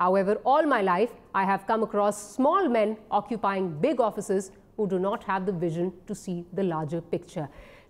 However, all my life I have come across small men occupying big offices who do not have the vision to see the larger picture.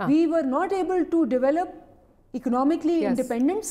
we were not able to develop economically independence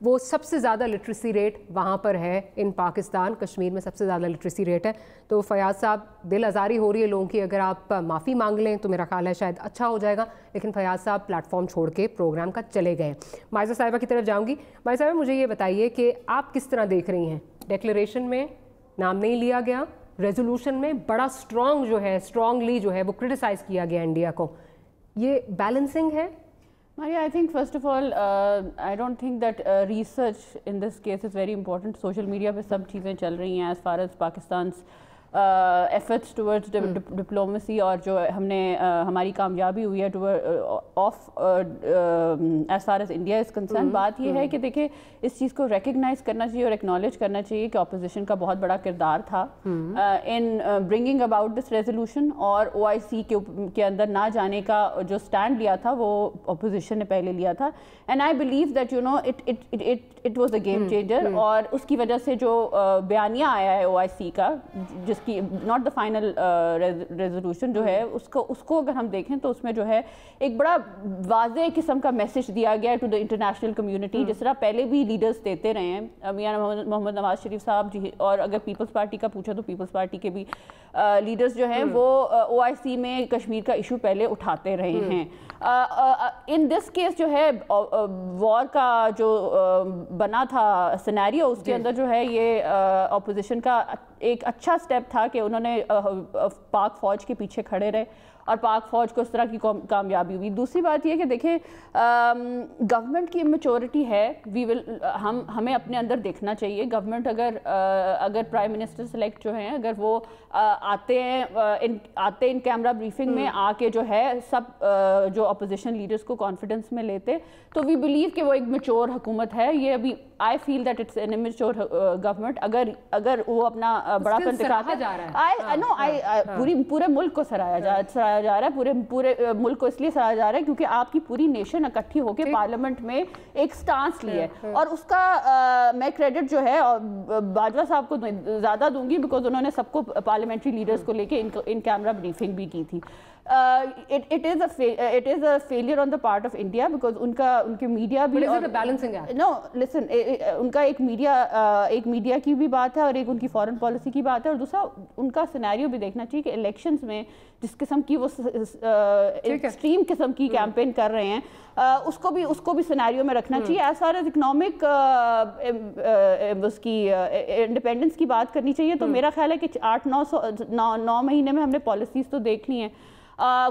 وہ سب سے زیادہ literacy rate وہاں پر ہے ان پاکستان. کشمیر میں سب سے زیادہ literacy rate ہے. تو فیاض صاحب دل آزاری ہو رہی ہے لوگوں کی, اگر آپ معافی مانگ لیں تو میرا خیال ہے شاید اچھا ہو جائے گا. لیکن فیاض صاحب پلیٹ فارم چھوڑ کے پروگرام کا چلے گئے. مائزہ صاحبہ کی طرف جاؤں گی. مائزہ صاحبہ مجھے یہ بتائیے کہ آپ کس طرح دیکھ رہی ہیں, ڈیکلریشن میں نام نہیں لیا گیا, ریزولوشن میں بڑا اسٹرانگلی جو ہے وہ کرٹیسائز کیا گیا انڈیا کو, یہ بیلنسنگ ہے؟ Maria, I think first of all, I don't think that research in this case is very important. Social media پہ سب چیزیں چل رہی ہیں as far as Pakistan's efforts towards diplomacy اور جو ہم نے ہماری کامیابی ہوئی ہے as far as India is concerned. بات یہ ہے کہ دیکھیں اس چیز کو ریکگنائز کرنا چاہیے اور ایکنالج کرنا چاہیے کہ اپوزیشن کا بہت بڑا کردار تھا in bringing about this resolution, اور OIC کے اندر نہ جانے کا جو سٹینڈ لیا تھا وہ اپوزیشن نے پہلے لیا تھا. And I believe that you know it was a game changer, اور اس کی وجہ سے جو بیانیہ آیا ہے OIC کا, جس کی ناٹ دا فائنل ریزولوشن جو ہے, اس کو اگر ہم دیکھیں تو اس میں جو ہے ایک بڑا واضح قسم کا میسج دیا گیا ہے ٹو دا انٹرنیشنل کمیونٹی, جس طرح پہلے بھی لیڈرز دیتے رہے ہیں, میاں محمد نواز شریف صاحب جی, اور اگر پیپلز پارٹی کا پوچھا تو پیپلز پارٹی کے بھی لیڈرز جو ہیں وہ OIC میں کشمیر کا ایشو پہلے اٹھاتے رہے ہیں. ان دس کیس جو ہے وار کا جو بنا تھا سینیریو, اس کے اندر جو ہے یہ اپوزیشن کا ایک اچھا سٹیپ تھا کہ انہوں نے پاک فوج کے پیچھے کھڑے رہے اور پاک فوج کو اس طرح کی کامیابی ہوئی. دوسری بات یہ کہ دیکھیں گورنمنٹ کی میچورٹی ہے, ہمیں اپنے اندر دیکھنا چاہیے. گورنمنٹ اگر پرائم منسٹر سلیکٹ جو ہیں اگر وہ آتے ہیں ان کیمرہ بریفنگ میں آ کے جو ہے سب جو اپوزیشن لیڈرز کو کانفیڈنس میں لیتے, تو وی بلیو کہ وہ ایک میچور حکومت ہے. یہ ابھی I feel that it's an mature government. اگر وہ اپنا بڑا پن دکھاتے ہیں, پورے ملک کو سرایا جا رہا ہے, پورے ملک کو اس لیے سرایا جا رہا ہے کیونکہ آپ کی پوری نیشن اکٹھی ہو کے پارلیمنٹ میں ایک سٹانس لی ہے, اور اس کا میں کریڈٹ جو ہے باجوہ صاحب کو زیادہ دوں گی بیکاز انہوں نے سب کو پارلیمنٹری لیڈرز کو لے کے ان کیمرہ بریفنگ بھی کی تھی. It is a failure on the part of India because ان کے میڈیا بھی no listen ان کا ایک میڈیا کی بھی بات ہے اور ایک ان کی فارن پالیسی کی بات ہے, اور دوسرا ان کا سینیریو بھی دیکھنا چاہیے کہ الیکشنز میں جس قسم کی وہ ایکسٹریم قسم کی کیمپین کر رہے ہیں اس کو بھی سینیریو میں رکھنا چاہیے. ایز فار ایز اکنامک اس کی انڈیپینڈنس کی بات کرنی چاہیے تو میرا خیال ہے کہ 8-9 مہینے میں ہم نے پالیسیز تو دیکھ لی ہیں,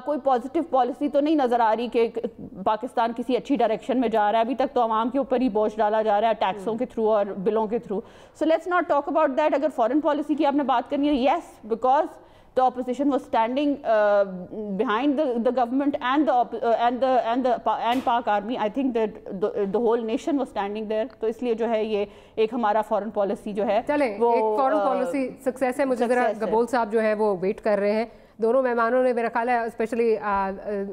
کوئی پازیٹیو پالیسی تو نہیں نظر آ رہی کہ پاکستان کسی اچھی ڈائریکشن میں جا رہا ہے. ابھی تک تو عوام کے اوپر ہی بوجھ ڈالا جا رہا ہے ٹیکسوں کے تھرو اور بلوں کے through. So let's not talk about that. اگر فارن پالیسی کی آپ نے بات کرنی ہے, yes because the opposition was standing behind the government and Pak army. I think that the whole nation was standing there. تو اس لیے جو ہے یہ ایک ہمارا فارن پالیسی جو ہے چلیں ایک فارن پالیسی سکسیس ہے. مجھے ذرا گبول صاحب جو ہے وہ ویٹ کر رہے ہیں. دونوں مہمانوں نے میرا خیال ہے اسپیشلی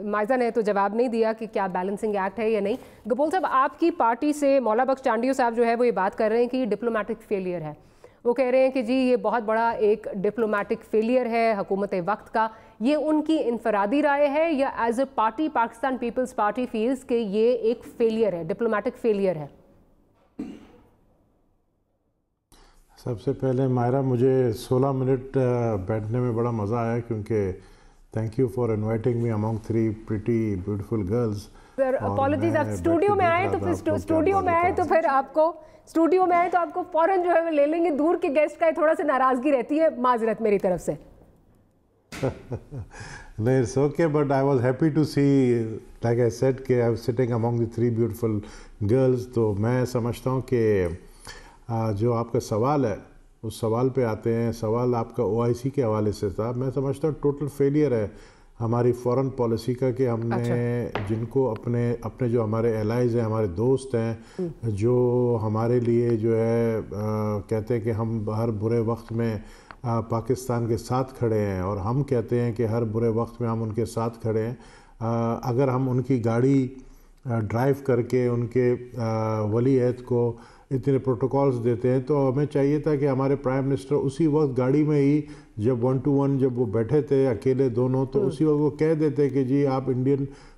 مائزہ نے تو جواب نہیں دیا کہ کیا بیلنسنگ ایکٹ ہے یا نہیں. گبول صاحب آپ کی پارٹی سے مولا بخش چانڈیو صاحب جو ہے وہ یہ بات کر رہے ہیں کہ یہ ڈپلومیٹک فیلئر ہے. وہ کہہ رہے ہیں کہ جی یہ بہت بڑا ایک ڈپلومیٹک فیلئر ہے حکومت وقت کا. یہ ان کی انفرادی رائے ہے یا as a party Pakistan Peoples Party feels کہ یہ ایک فیلئر ہے, ڈپلومیٹک فیلئر ہے؟ سب سے پہلے ماہرہ مجھے 16 منٹ بیٹھنے میں بڑا مزہ آیا کیونکہ thank you for inviting me among 3 pretty beautiful girls. Sir apologies, آپ اسٹوڈیو میں آئے تو آپ کو فوراً جو ہے وہ لے لیں گے. دور کے گیسٹ کا تھوڑا سا ناراضگی رہتی ہے, معذرت میری طرف سے. نہیں it's okay but I was happy to see like I said کہ I was sitting among the 3 beautiful girls. تو میں سمجھتا ہوں کہ جو آپ کا سوال ہے اس سوال پہ آتے ہیں. سوال آپ کا OIC کے حوالے سے تھا. میں سمجھتا ہوں ٹوٹل فیلئر ہے ہماری فورن پالیسی کا کہ ہم نے جن کو اپنے جو ہمارے الائز ہیں, ہمارے دوست ہیں, جو ہمارے لیے جو ہے کہتے ہیں کہ ہم ہر برے وقت میں پاکستان کے ساتھ کھڑے ہیں, اور ہم کہتے ہیں کہ ہر برے وقت میں ہم ان کے ساتھ کھڑے ہیں. اگر ہم ان کی گاڑی ڈرائیو کر کے ان کے ولی عہد کو اتنے پروٹوکالز دیتے ہیں تو ہمیں چاہیے تھا کہ ہمارے پرائم منسٹر اسی وقت گاڑی میں ہی جب 1 to 1 جب وہ بیٹھے تھے اکیلے دونوں, تو اسی وقت وہ کہہ دیتے کہ جی آپ Indian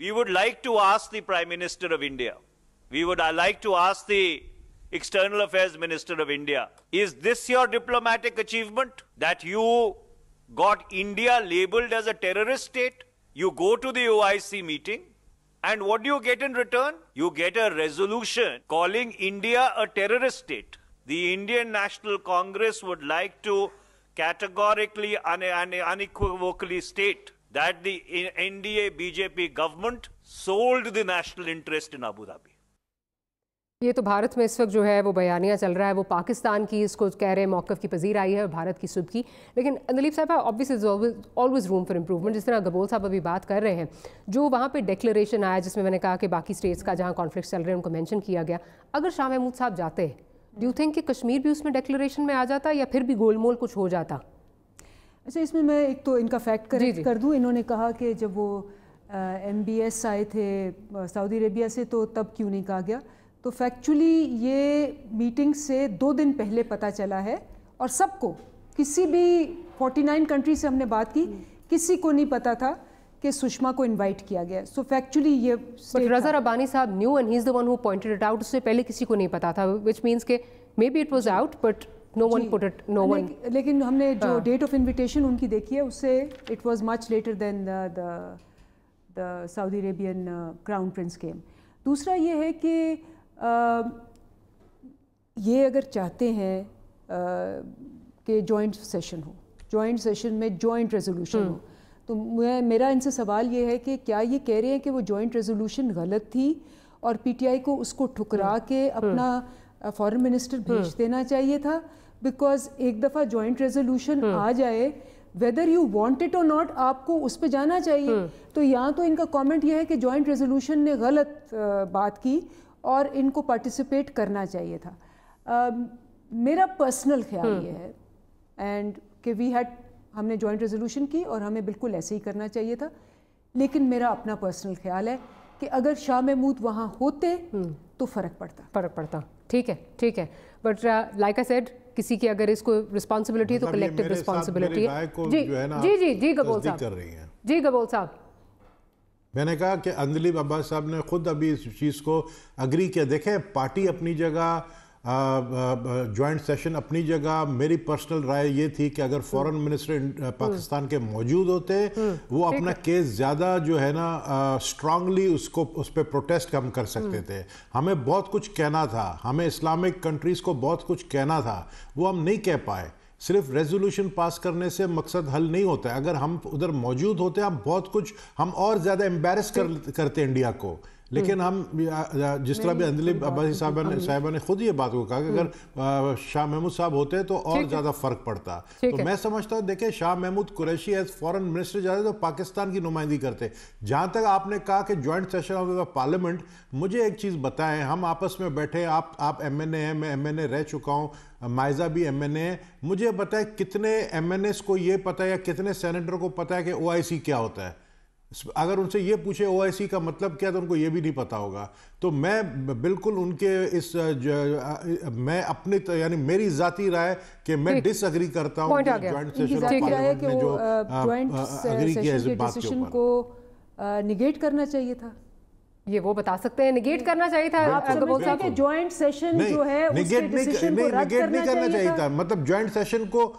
We would like to ask the Prime Minister of India, we would like to ask the External Affairs Minister of India, is this your diplomatic achievement, that you got India labeled as a terrorist state? You go to the OIC meeting, and what do you get in return? You get a resolution calling India a terrorist state. The Indian National Congress would like to categorically and unequivocally state that the NDA BJP government sold the national interest in Abu Dhabi. یہ تو بھارت میں اس وقت جو ہے وہ بیانیہ چل رہا ہے، وہ پاکستان کی اس کو کہہ رہے ہیں موقف کی پذیر آئی ہے اور بھارت کی صبح کی. لیکن دلیپ صاحب obviously always room for improvement. جس طرح گبول صاحب ابھی بات کر رہے ہیں، جو وہاں پہ ڈیکلریشن آیا جس میں نے کہا کہ باقی اسٹیٹس کا جہاں کانفلکٹ چل رہے ہیں ان کو مینشن کیا گیا، اگر شاہ محمود صاحب جاتے ڈو یو تھنک کہ کشمیر بھی اس میں ڈیکلریشن میں آ جاتا یا پھر بھی گول مول کچھ ہو جاتا؟ اچھا، اس میں ایک تو ان کا فیکٹ کریکٹ کر دوں. انہوں نے کہا کہ جب وہ MBS آئے تھے سعودی عربیہ سے تو تب کیوں نہیں کہا گیا. تو فیکچولی یہ میٹنگ سے 2 دن پہلے پتہ چلا ہے، اور سب کو، کسی بھی 49 کنٹری سے ہم نے بات کی، کسی کو نہیں پتا تھا کہ سشما کو انوائٹ کیا گیا. سو فیکچولی یہ but Raza Rabbani sahab knew and he is the one who pointed it out. اس سے پہلے کسی کو نہیں پتا تھا، وچ مینس کہ maybe it was out but no one put it, no one. لیکن ہم نے جو ڈیٹ آف انویٹیشن ان کی دیکھی ہے اس سے it was much later than the Saudi Arabian crown prince came. دوسرا یہ ہے کہ یہ اگر چاہتے ہیں کہ جوائنٹ سیشن ہو، جوائنٹ سیشن میں جوائنٹ ریزولوشن ہو، تو میرا ان سے سوال یہ ہے کہ کیا یہ کہہ رہے ہیں کہ وہ جوائنٹ ریزولوشن غلط تھی اور PTI کو اس کو ٹھکرا کے اپنا فارن منسٹر بھیج دینا چاہیے تھا؟ بیکاز ایک دفعہ جوائنٹ ریزولوشن آ جائے، ویدر یو وانٹ اٹ اور ناٹ، آپ کو اس پہ جانا چاہیے. تو یہاں تو ان کا کامنٹ یہ ہے کہ جوائنٹ ریزولوشن نے غلط بات کی اور ان کو پارٹیسپیٹ کرنا چاہیے تھا. میرا پرسنل خیال یہ ہے اینڈ کہ ہم نے جوائنٹ ریزولوشن کی اور ہمیں بالکل ایسے ہی کرنا چاہیے تھا. لیکن میرا اپنا پرسنل خیال ہے کہ اگر شاہ محمود وہاں ہوتے تو فرق پڑتا. ٹھیک ہے بٹ لائک آئی سیڈ، کسی کی اگر اس کو رسپانسبلٹی ہے تو کلیکٹیو رسپانسبلٹی ہے. جی گبول صاحب میں نے کہا کہ اندلیب عباس صاحب نے خود ابھی اس چیز کو اگری کیا. دیکھیں، پارٹی اپنی جگہ، جوائنٹ سیشن اپنی جگہ. میری پرسنل رائے یہ تھی کہ اگر فورن منسٹر پاکستان کے موجود ہوتے، وہ اپنا کیس زیادہ جو ہے نا اسٹرانگلی اس پہ پروٹیسٹ ہم کر سکتے تھے. ہمیں بہت کچھ کہنا تھا، ہمیں اسلامک کنٹریز کو بہت کچھ کہنا تھا، وہ ہم نہیں کہہ پائے. صرف ریزولوشن پاس کرنے سے مقصد حل نہیں ہوتا ہے. اگر ہم ادھر موجود ہوتے ہم بہت کچھ، ہم اور زیادہ امبیرس کرتے انڈیا کو. لیکن ہم جس طرح بھی اندلیب عباسی صاحبہ نے خود یہ بات کو کہا کہ اگر شاہ محمود صاحب ہوتے تو اور زیادہ فرق پڑتا. تو میں سمجھتا ہوں، دیکھیں، Shah Mahmood Qureshi as foreign minister جاتے تو پاکستان کی نمائندگی کرتے. جہاں تک آپ نے کہا کہ جوائنٹ سیشن آف پارلیمنٹ، مجھے ایک چیز بتائیں، ہم آپس میں بیٹھے، آپ MNA ہیں، میں MNA رہ چکا ہوں، مائزہ بھی MNA ہے. مجھے بتائیں کتنے MNAs کو یہ پتہ ہے یا کتنے سینیٹر کو پتہ ہے کہ OIC کیا ہوتا ہے؟ اگر ان سے یہ پوچھے OIC کا مطلب کیا تو ان کو یہ بھی نہیں پتا ہوگا. تو میں بالکل ان کے میں اپنی یعنی میری ذاتی رائے کہ میں ڈس اگری کرتا ہوں جوائنٹ سیشن آف پارلیمنٹ نے جو اگری کیا اس بات کے اوپر کو نگیٹ کرنا چاہیے تھا. یہ وہ بتا سکتے ہیں نگیٹ کرنا چاہیے تھا. آپ سمجھتے ہیں کہ جوائنٹ سیشن جو ہے اس کے ڈیسیشن کو رد کرنا چاہیے تھا؟ مطلب جوائنٹ سیشن کو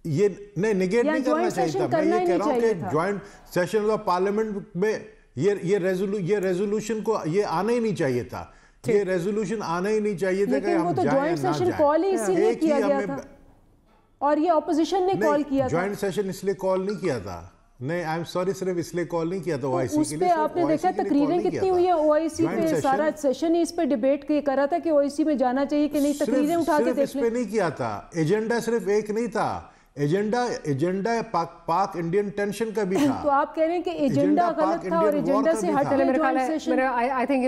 یہ نہیں نگیٹ نہیں کرنا چاہیے تھا. میں یہ کہہ رہا ہوں کہ جوائنٹ سیشن آف پارلیمنٹ میں یہ ریزولوشن کو یہ آنا ہی نہیں چاہیے تھا. یہ ریزولوشن آنا ہی نہیں چاہیے تھا کہ ہم جائیں یا نہ جائیں. کال ہی اسی لیے کیا گیا تھا اور یہ اپوزیشن نے کال کیا تھا. جوائنٹ سیشن اس لیے کال نہیں کیا تھا. نہیں، آئی ایم سوری، صرف اس لیے کال نہیں کیا تھا OIC کے لیے. آپ نے دیکھا تقریریں کتنی ہوئی ہیں OIC پہ، سارا سیشن ہی اس پہ ڈیبیٹ کر رہا تھا کہ OIC میں جانا چاہیے کہ نہیں. تقریریں اٹھا کے دیکھ لیں. اس پہ نہیں کیا تھا. ایجنڈا صرف ایک نہیں تھا، ایجنڈا پاک انڈین ٹینشن کا بھی تھا. تو آپ کہہ رہے ہیں کہ ایجنڈا غلط تھا اور ایجنڈا سے ہٹ کے joint session. I think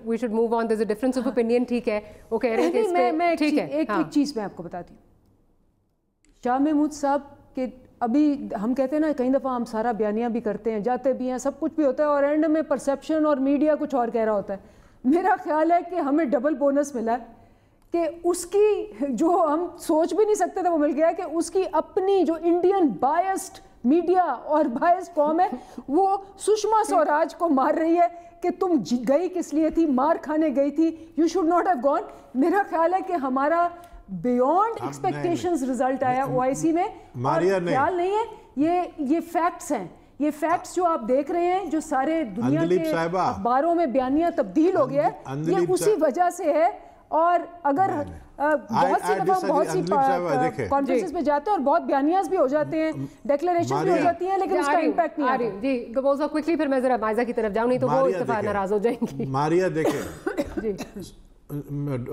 we should move on. There's a difference of opinion. ٹھیک ہے، وہ کہہ رہے ہیں کہ اس پہ ٹھیک ہے. ایک چیز میں آپ کو بتاتی ہوں. شاہ محمود صاحب کے ابھی ہم کہتے ہیں نا، کئی دفعہ ہم سارا بیانیہ بھی کرتے ہیں، جاتے بھی ہیں، سب کچھ بھی ہوتا ہے اور اینڈ میں پرسیپشن اور میڈیا کچھ اور کہہ رہا ہوتا ہے. میرا خیال ہے کہ ہمیں ڈبل بونس ملا ہے کہ اس کی جو ہم سوچ بھی نہیں سکتے تھے وہ مل گیا کہ اس کی اپنی جو انڈین بائسڈ میڈیا اور بائسڈ قوم ہے وہ سشما سوراج کو مار رہی ہے کہ تم گئی کس لیے تھی، مار کھانے گئی تھی، you should not have gone. میرا خیال ہے کہ ہمارا بیونڈ ایکسپیکٹیشنز رزلٹ آیا OIC میں. خیال نہیں ہے، یہ فیکٹس ہیں یہ فیکٹس جو آپ دیکھ رہے ہیں جو سارے دنیا کے اخباروں میں بیانیہ تبدیل ہو گیا ہے یہ اسی وجہ سے ہے. اور اگر بہت سی دفعہ بہت سی کانفرنسز میں جاتے ہیں اور بہت بیانیاز بھی ہو جاتے ہیں, ڈیکلریشن بھی ہو جاتی ہیں, لیکن اس کا امپیکٹ نہیں آتا. جی گبوزہ کوئکلی پھر میں ذرا مائزہ کی طرف جاؤں, نہیں تو وہ اس دفعہ ناراض ہو جائیں گی. ماریا دیکھیں,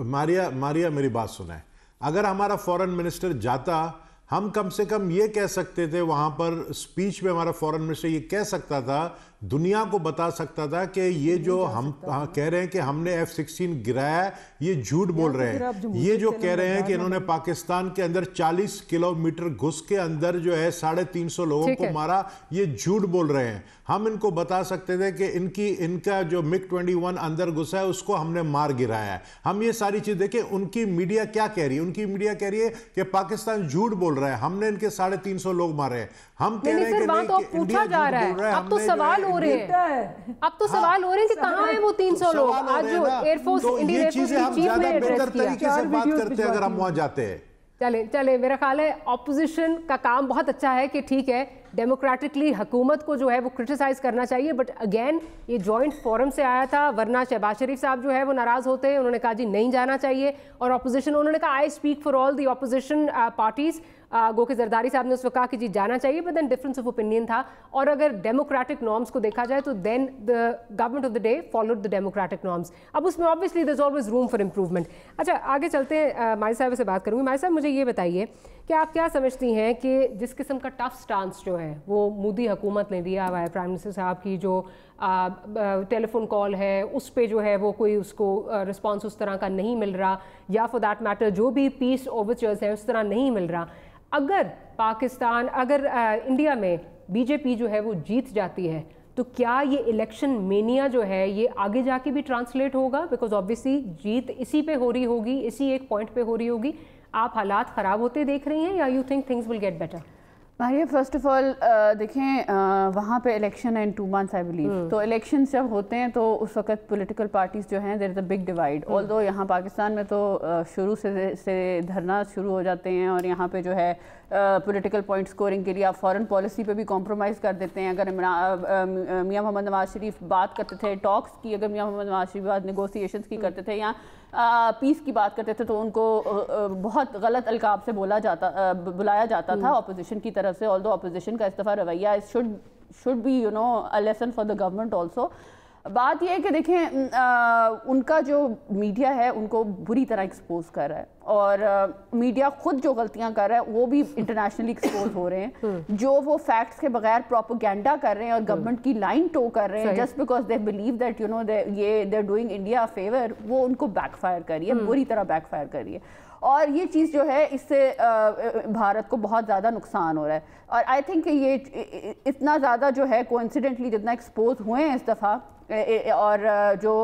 ماریا میری بات سنیں, اگر ہمارا فورن منسٹر جاتا ہم کم سے کم یہ کہہ سکتے تھے وہاں پر اسپیچ میں, ہمارا فورن منسٹر یہ کہہ سکتا تھا, دنیا کو بتا سکتا تھا کہ یہ جو ہم کہہ رہے ہیں کہ ہم نے F-16 گرایا یہ جھوٹ بول رہے ہیں. یہ جو کہہ رہے ہیں کہ انہوں نے پاکستان کے اندر 40 کلومیٹر گھس کے اندر جو ہے 350 لوگوں کو مارا, یہ جھوٹ بول رہے ہیں. ہم ان کو بتا سکتے تھے کہ ان کا جو MiG-21 اندر گھسا ہے اس کو ہم نے مار گرایا ہے. ہم یہ ساری چیز دیکھیں. ان کی میڈیا کیا کہہ رہی ہے؟ ان کی میڈیا کہہ رہی ہے کہ پاکستان جھوٹ بول رہا ہے, ہم نے ان کے 350 لوگ مارے ہیں. ہم کہہ رہے ہیں کہ نہیں, کہ انڈیا جھوٹ بول رہا ہے. اب تو سوال ہو رہے ہیں, اب تو سوال ہو رہے ہیں کہ کہاں ہیں وہ 300 لوگ. آج جو air force, Indian air force کی چیف نے ایڈریس کیا, طریقے سے بات کرتے ہیں اگر ہم وہاں جاتے ہیں. چلے میرا خیال ہے اپوزیشن کا کام بہت اچھا ہے کہ ٹھیک ہے ڈیموکریٹکلی حکومت کو جو ہے وہ کرٹیسائز کرنا چاہیے, بٹ اگین یہ جوائنٹ فورم سے آیا تھا, ورنہ شہباز شریف صاحب جو ہے وہ ناراض ہوتے ہیں. انہوں نے کہا جی نہیں جانا چاہیے, اور اپوزیشن, انہوں نے کہا I speak for all the opposition parties, گو کہ زرداری صاحب نے اس وقت کہا کہ جی جانا چاہیے, but then difference of opinion تھا. اور اگر ڈیموکریٹک نارمس کو دیکھا جائے تو then the government of the day followed the democratic norms. اب اس میں obviously there's always room for improvement. اچھا آگے چلتے ہیں, مائی صاحب سے بات کروں گی. مائی صاحب مجھے یہ بتائیے کہ آپ کیا سمجھتی ہیں کہ جس قسم کا ٹف سٹانس جو ہے وہ مودی حکومت نے دیا ہوا ہے, پرائم منسٹر صاحب کی جو ٹیلی فون کال ہے اس پہ جو ہے وہ کوئی اس کو رسپانس اس طرح کا نہیں مل رہا, یا فار دیٹ میٹر جو بھی پیس اوورچرز ہیں اس طرح نہیں مل رہا, اگر پاکستان, اگر انڈیا میں بی جے پی جو ہے وہ جیت جاتی ہے تو کیا یہ الیکشن مینیا جو ہے یہ آگے جا کے بھی ٹرانسلیٹ ہوگا؟ بیکاز obviously جیت اسی پہ ہو رہی ہوگی, اسی ایک پوائنٹ پہ ہو رہی ہوگی. آپ حالات خراب ہوتے دیکھ رہی ہیں یا you think things will get better? Maria first of all دیکھیں وہاں پہ الیکشن ہے ان 2 months آئی بلیو, تو الیکشنز جب ہوتے ہیں تو اس وقت پولیٹیکل پارٹیز جو ہیں دیر از اے بگ ڈیوائڈ. آلدو یہاں پاکستان میں تو شروع سے دھرنا شروع ہو جاتے ہیں, اور یہاں پہ جو ہے پولیٹیکل پوائنٹ سکورنگ کے لیے آپ فورن پالیسی پہ بھی کمپرومائز کر دیتے ہیں. اگر میاں محمد نواز شریف بات کرتے تھے ٹاکس کی, اگر میاں محمد نواز شریف بات نیگوسیشنز کی کرتے تھے یا پیس کی بات کرتے تھے, تو ان کو بہت غلط القاب سے بلایا جاتا تھا اپوزیشن کی طرف سے. آلدو اپوزیشن کا اس دفعہ رویہ should be a lesson for the government also. بات یہ ہے کہ دیکھیں ان کا جو میڈیا ہے ان کو بری طرح ایکسپوز کر رہا ہے, اور میڈیا خود جو غلطیاں کر رہا ہے وہ بھی انٹرنیشنلی ایکسپوز ہو رہے ہیں. جو وہ فیکٹس کے بغیر پروپیگینڈا کر رہے ہیں اور گورنمنٹ کی لائن ٹو کر رہے ہیں just because they believe that یہ they are doing India a favour, وہ ان کو بیک فائر کر رہی ہے, بری طرح بیک فائر کر رہی ہے. اور یہ چیز جو ہے اس سے بھارت کو بہت زیادہ نقصان ہو رہا ہے. اور آئی تھنک کہ یہ اتنا زیادہ جو ہے کوئنسیڈنٹلی جتنا ایکسپوز ہوئے ہیں اس دفعہ, اور جو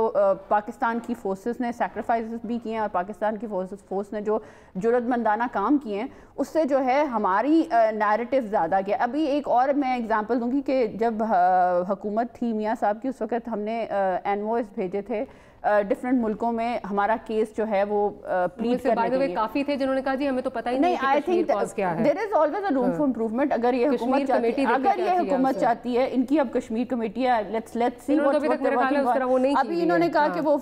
پاکستان کی فورسز نے سیکریفائسز بھی کیے ہیں اور پاکستان کی فورس نے جو جرأت مندانہ کام کیے ہیں, اس سے جو ہے ہماری نیریٹو زیادہ کیا. ابھی ایک اور میں ایگزامپل دوں گی کہ جب حکومت تھی میاں صاحب کی, اس وقت ہم نے انوائس بھیجے تھے ڈفرنٹ ملکوں میں ہمارا کیس جو ہے وہ پلیڈ کرنے کے لیے. کافی تھے جنہوں نے کہا جی ہمیں تو پتہ ہی نہیں کہ کشمیر پاس کیا ہے. there is always a room for improvement. اگر یہ حکومت چاہتی ہے, ان کی اب کشمیر کمیٹی ہے, let's see what ابھی انہوں نے کہا کہ وہ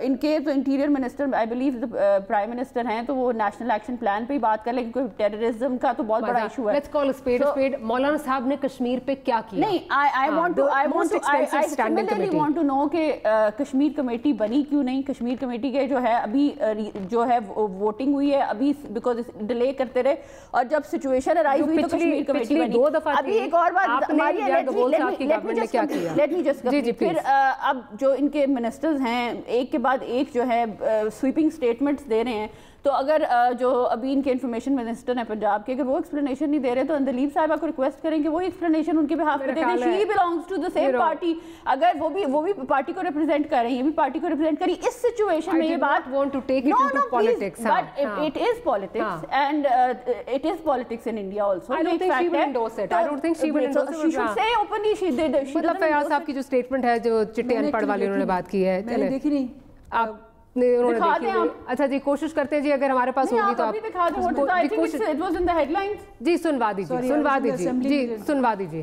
ان کے تو interior minister I believe prime minister ہیں, تو وہ نیشنل ایکشن پلان پہ ہی بات کر لیں, کیونکہ ٹیررزم کا تو بہت بڑا ایشو ہے. let's call a spade a spade. مولانا صاحب نے کشمیر پہ کیا کیا؟ نہیں, I want to know کہ کشمیر کمیٹی بنی کیوں نہیں. کشمیر کمیٹی کے جو ہے ابھی جو ہے ووٹنگ ہوئی ہے ابھی بیکاز ڈیلے کرتے رہے, اور جب سچویشن ارائز ہوئی تو کشمیر کمیٹی بنی. 2 دفعہ ابھی ایک اور بات پھر اب جو ان کے منسٹرز ہیں ایک کے بعد ایک جو ہے سویپنگ سٹیٹمنٹس دے رہے ہیں, تو اگر جو ابھی ان کے انفارمیشن منسٹر ہیں پنجاب کے, اگر وہ ایکسپلینیشن نہیں دے رہے تو اندلیب صاحبہ کو ریکویسٹ کریں کہ وہ ایکسپلینیشن ان کے بہاف پہ دے دیں. She belongs to the same party. اگر وہ بھی پارٹی کو ریپرزینٹ کر رہے ہیں, یہ بھی پارٹی کو ریپرزینٹ کری, اس سچویشن میں یہ بات want to take it into politics, but it is politics and it is politics in India also. I don't think she will endorse it. I don't think she will endorse it. She should say openly she did. مطلب فیاض صاحب کی جو statement ہے جو چٹے ان پڑھ والی انہوں نے بات کی ہے, میں دیکھی نہیں, آپ اچھا جی کوشش کرتے ہیں جی اگر ہمارے پاس ہوگی تو آپ جی سنوا دیجیے.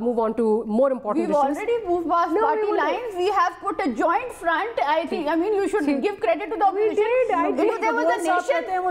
move on to more important issues. We've already moved past party lines. We have put a joint front. I think, I mean, you should give credit to the opposition. There was a nation,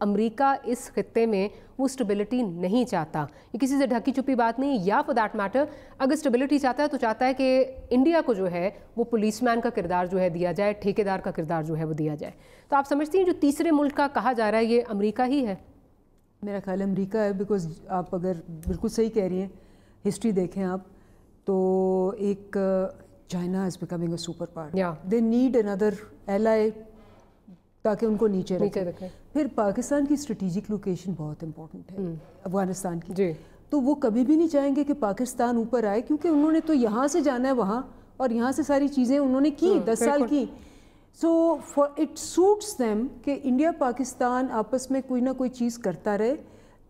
امریکہ اس خطے میں وہ stability نہیں چاہتا. یہ کسی سے ڈھکی چھپی بات نہیں, یا فور دیٹ میٹر اگر اسٹیبلٹی چاہتا ہے تو چاہتا ہے کہ انڈیا کو جو ہے وہ پولیس مین کا کردار جو ہے دیا جائے, ٹھیکیدار کا کردار جو ہے وہ دیا جائے. تو آپ سمجھتی ہیں جو تیسرے ملک کا کہا جا رہا ہے یہ امریکہ ہی ہے؟ میرا خیال امریکہ ہے, بیکاز آپ اگر بالکل صحیح کہہ رہی ہیں, ہسٹری دیکھیں آپ تو ایک China is becoming a super power, they need اندر ایلائی تاکہ ان کو نیچے رکھیں. پھر پاکستان کی اسٹریٹجک لوکیشن بہت امپورٹنٹ ہے افغانستان کی, تو وہ کبھی بھی نہیں چاہیں گے کہ پاکستان اوپر آئے, کیونکہ انہوں نے تو یہاں سے جانا ہے وہاں, اور یہاں سے ساری چیزیں انہوں نے کی 10 سال کی. سو فار اٹ سوٹس دیم کہ انڈیا پاکستان آپس میں کوئی نہ کوئی چیز کرتا رہے,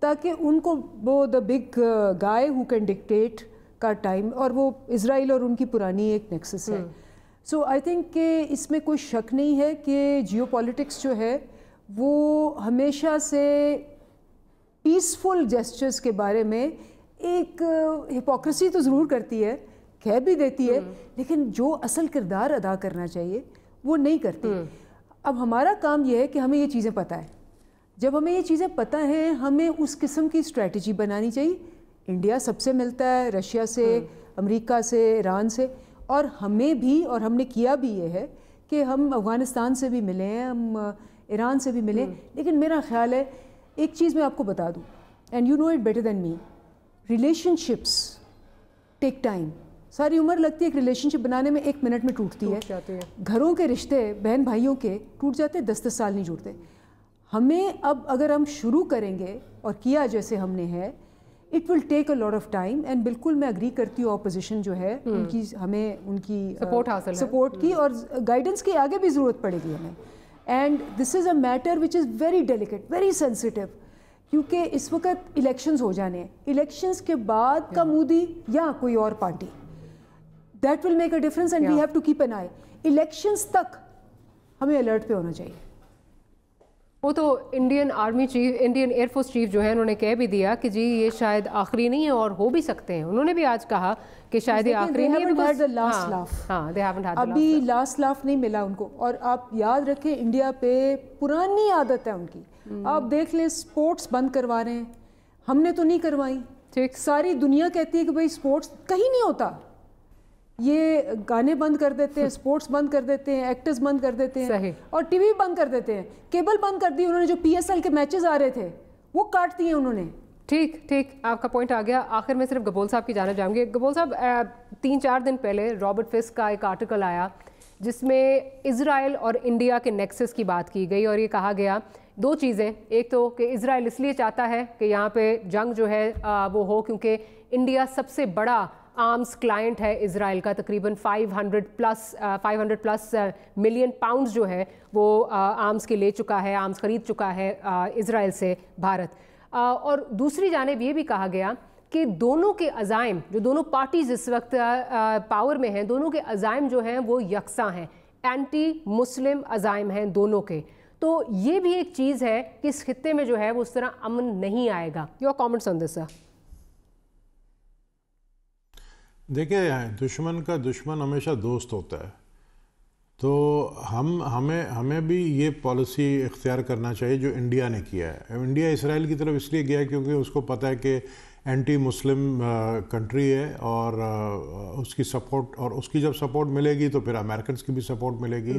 تاکہ ان کو وہ the big guy who can dictate کا ٹائم, اور وہ اسرائیل اور ان کی پرانی ایک نیکسس ہے. سو آئی تھنک کہ اس میں کوئی شک نہیں ہے کہ جیو پالیٹکس جو ہے وہ ہمیشہ سے پیسفل جیسچرز کے بارے میں ایک ہپوکریسی تو ضرور کرتی ہے, کہہ بھی دیتی ہے, لیکن جو اصل کردار ادا کرنا چاہیے وہ نہیں کرتی. اب ہمارا کام یہ ہے کہ ہمیں یہ چیزیں پتہ ہے. جب ہمیں یہ چیزیں پتہ ہیں, ہمیں اس قسم کی اسٹریٹجی بنانی چاہیے. انڈیا سب سے ملتا ہے, رشیا سے, امریکہ سے, ایران سے, اور ہمیں بھی, اور ہم نے کیا بھی یہ ہے کہ ہم افغانستان سے بھی ملے ہیں, ہم ایران سے بھی ملے. لیکن میرا خیال ہے ایک چیز میں آپ کو بتا دوں, and you know it better than me, relationships take time. ساری عمر لگتی ہے ایک ریلیشن شپ بنانے میں, 1 منٹ میں ٹوٹتی ہے. گھروں کے رشتے بہن بھائیوں کے ٹوٹ جاتے ہیں, 10 سال نہیں جڑتے. ہمیں اب اگر ہم شروع کریں گے اور کیا جیسے ہم نے ہے, it will take a lot of time. And بالکل میں اگری کرتی ہوں اپوزیشن جو ہے ان کی, ہمیں ان کی سپورٹ کی اور گائیڈنس کی آگے بھی ضرورت پڑے گی ہمیں. And this is a matter which is very delicate, very sensitive, کیونکہ اس وقت الیکشنز ہو جانے ہیں. الیکشنز کے بعد کا مودی یا کوئی اور party, that will make a difference, and we have to keep an eye. Elections تک ہمیں الرٹ پہ ہونا چاہیے. وہ تو Indian army chief, Indian air force chief جو ہے انہوں نے کہہ بھی دیا کہ جی یہ شاید آخری نہیں ہے اور ہو بھی سکتے ہیں. انہوں نے بھی آج کہا کہ شاید یہ آخری نہیں ہے, ابھی لاسٹ لاف نہیں ملا ان کو. اور آپ یاد رکھیں انڈیا پہ پرانی عادت ہے ان کی, آپ دیکھ لیں سپورٹس بند کروا رہے ہیں, ہم نے تو نہیں کروائی. ساری دنیا کہتی ہے کہ بھائی سپورٹس کہیں نہیں ہوتا, یہ گانے بند کر دیتے ہیں, سپورٹس بند کر دیتے ہیں, ایکٹرز بند کر دیتے ہیں, اور ٹی وی بند کر دیتے ہیں. کیبل بند کر دی انہوں نے, جو PSL کے میچز آ رہے تھے وہ کاٹ دیے انہوں نے. ٹھیک, آپ کا پوائنٹ آ گیا. آخر میں صرف گبول صاحب کی جانب جاؤں گی. گبول صاحب, 3-4 دن پہلے رابرٹ فسک کا ایک آرٹیکل آیا جس میں اسرائیل اور انڈیا کے نیکسس کی بات کی گئی, اور یہ کہا گیا 2 چیزیں. ایک تو کہ اسرائیل اس لیے چاہتا ہے کہ یہاں پہ جنگ جو ہے وہ ہو کیونکہ انڈیا سب سے بڑا آرمز کلائنٹ ہے اسرائیل کا, تقریباً 500+ ملین پاؤنڈز جو ہے وہ آرمز کے لے چکا ہے, آرمز خرید چکا ہے اسرائیل سے بھارت. اور دوسری جانب یہ بھی کہا گیا کہ دونوں کے عزائم, جو دونوں پارٹیز اس وقت پاور میں ہیں, دونوں کے عزائم جو ہیں وہ یکساں ہیں, اینٹی مسلم عزائم ہیں دونوں کے. تو یہ بھی ایک چیز ہے کہ اس خطے میں جو ہے وہ اس طرح امن نہیں آئے گا. یور کامنٹس آن دس سر؟ دیکھیں, دشمن کا دشمن ہمیشہ دوست ہوتا ہے, تو ہمیں بھی یہ پالیسی اختیار کرنا چاہیے جو انڈیا نے کیا ہے. انڈیا اسرائیل کی طرف اس لیے گیا کیونکہ اس کو پتہ ہے کہ اینٹی مسلم کنٹری ہے, اور اس کی سپورٹ, اور اس کی جب سپورٹ ملے گی تو پھر امریکنز کی بھی سپورٹ ملے گی.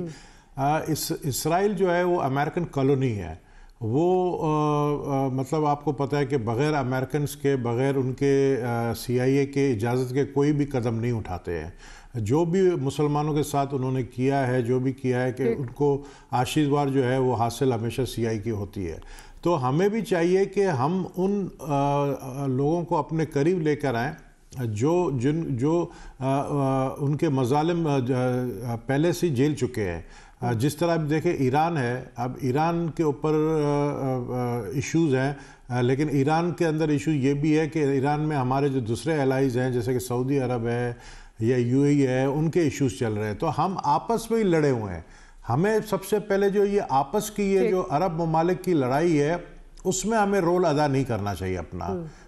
اسرائیل جو ہے وہ امریکن کالونی ہے, وہ مطلب آپ کو پتہ ہے کہ بغیر امریکنز کے, بغیر ان کے CIA کے اجازت کے کوئی بھی قدم نہیں اٹھاتے ہیں. جو بھی مسلمانوں کے ساتھ انہوں نے کیا ہے, جو بھی کیا ہے, کہ ان کو آشیرواد جو ہے وہ حاصل ہمیشہ CIA کی ہوتی ہے. تو ہمیں بھی چاہیے کہ ہم ان لوگوں کو اپنے قریب لے کر آئیں جو ان کے مظالم پہلے سے جیل چکے ہیں. جس طرح اب دیکھیں ایران ہے, اب ایران کے اوپر ایشوز ہیں, لیکن ایران کے اندر ایشو یہ بھی ہے کہ ایران میں ہمارے جو دوسرے الائیز ہیں جیسے کہ سعودی عرب ہے یا UAE ہے, ان کے ایشوز چل رہے ہیں. تو ہم آپس میں ہی لڑے ہوئے ہیں. ہمیں سب سے پہلے جو یہ آپس کی یہ جو عرب ممالک کی لڑائی ہے اس میں ہمیں رول ادا نہیں کرنا چاہیے اپنا.